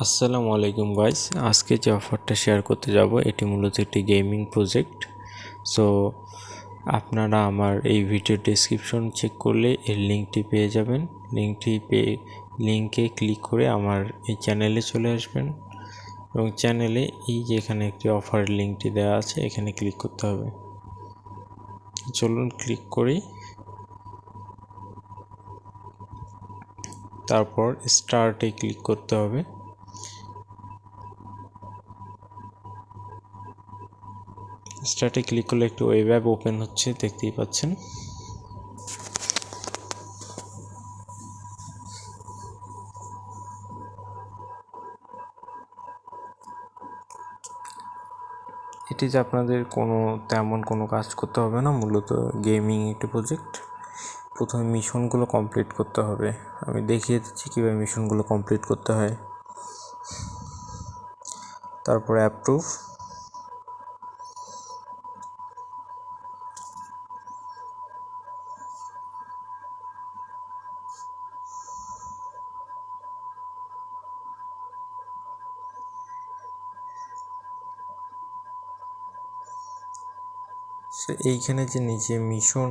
আসসালামু আলাইকুম গাইস, আজকে যে অফারটা শেয়ার করতে যাব এটি মূলত একটি গেমিং প্রজেক্ট। সো আপনারা আমার এই ভিডিও ডেসক্রিপশন চেক করলে এর লিঙ্কটি পেয়ে যাবেন। লিঙ্কে ক্লিক করে আমার এই চ্যানেলে চলে আসবেন এবং চ্যানেলে এই যে এখানে একটি অফার লিঙ্কটি দেওয়া আছে, এখানে ক্লিক করতে হবে। চলুন ক্লিক করি, তারপর স্টার্টে ক্লিক করতে হবে। স্টার্টে ক্লিক করলে একটি ওয়েব অ্যাপ ওপেন হচ্ছে, দেখতেই পাচ্ছেন। এটিতে আপনাদের তেমন কোনো কাজ করতে হবে না, মূলত গেমিং একটি প্রজেক্ট। প্রথমে মিশনগুলো কমপ্লিট করতে হবে। আমি দেখিয়ে দিচ্ছি কীভাবে মিশনগুলো কমপ্লিট করতে হয়। তারপর অ্যাপ্রুভ, এইখানে যে নিচে মিশন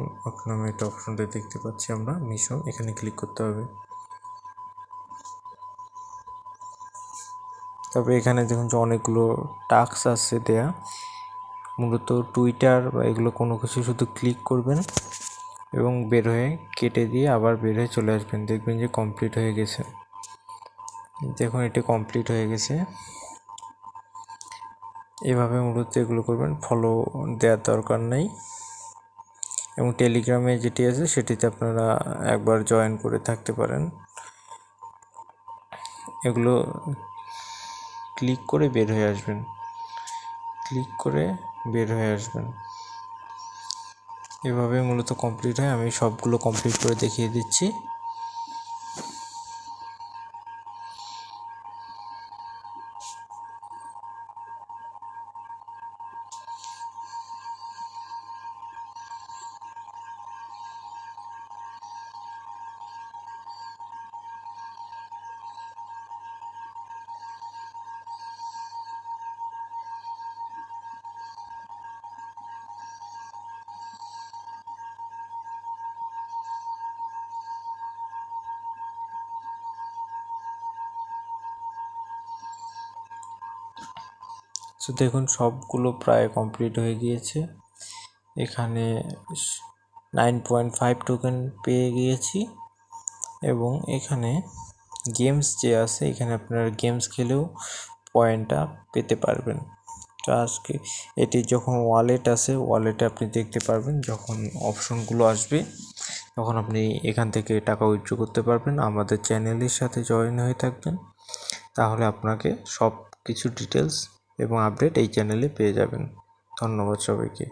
নামে একটা অপশনটা দেখতে পাচ্ছি আমরা, মিশন, এখানে ক্লিক করতে হবে। তারপরে এখানে দেখুন যে অনেকগুলো টাস্ক আছে দেয়া, মূলত টুইটার বা এগুলো কোনো কিছু শুধু ক্লিক করবেন এবং বের হয়ে কেটে দিয়ে আবার বের হয়ে চলে আসবেন, দেখবেন যে কমপ্লিট হয়ে গেছে। দেখুন এটি কমপ্লিট হয়ে গেছে। এভাবে মূলত এগুলো করবেন, ফলো দেওয়ার দরকার নেই। এবং টেলিগ্রামে যেটি আছে সেটিতে আপনারা একবার জয়েন করে থাকতে পারেন। এগুলো ক্লিক করে বের হয়ে আসবেন, এভাবে মূলত কমপ্লিট হয়। আমি সবগুলো কমপ্লিট করে দেখিয়ে দিচ্ছি। তো দেখুন সবগুলো প্রায় কমপ্লিট হয়ে গিয়েছে। এখানে 9.5 টোকেন পেয়ে গিয়েছি এবং এখানে গেমস যে আছে, এখানে আপনারা গেমস খেলেও পয়েন্টটা পেতে পারবেন। তো আজকে এটি যখন ওয়ালেটে আপনি দেখতে পারবেন, যখন অপশনগুলো আসবে তখন আপনি এখান থেকে টাকা উইথড্র করতে পারবেন। আমাদের চ্যানেলের সাথে জয়েন হয়ে থাকবেন, তাহলে আপনাকে সব কিছু ডিটেলস এবং আপডেট এই চ্যানেলে পেয়ে যাবেন। ধন্যবাদ সবাইকে।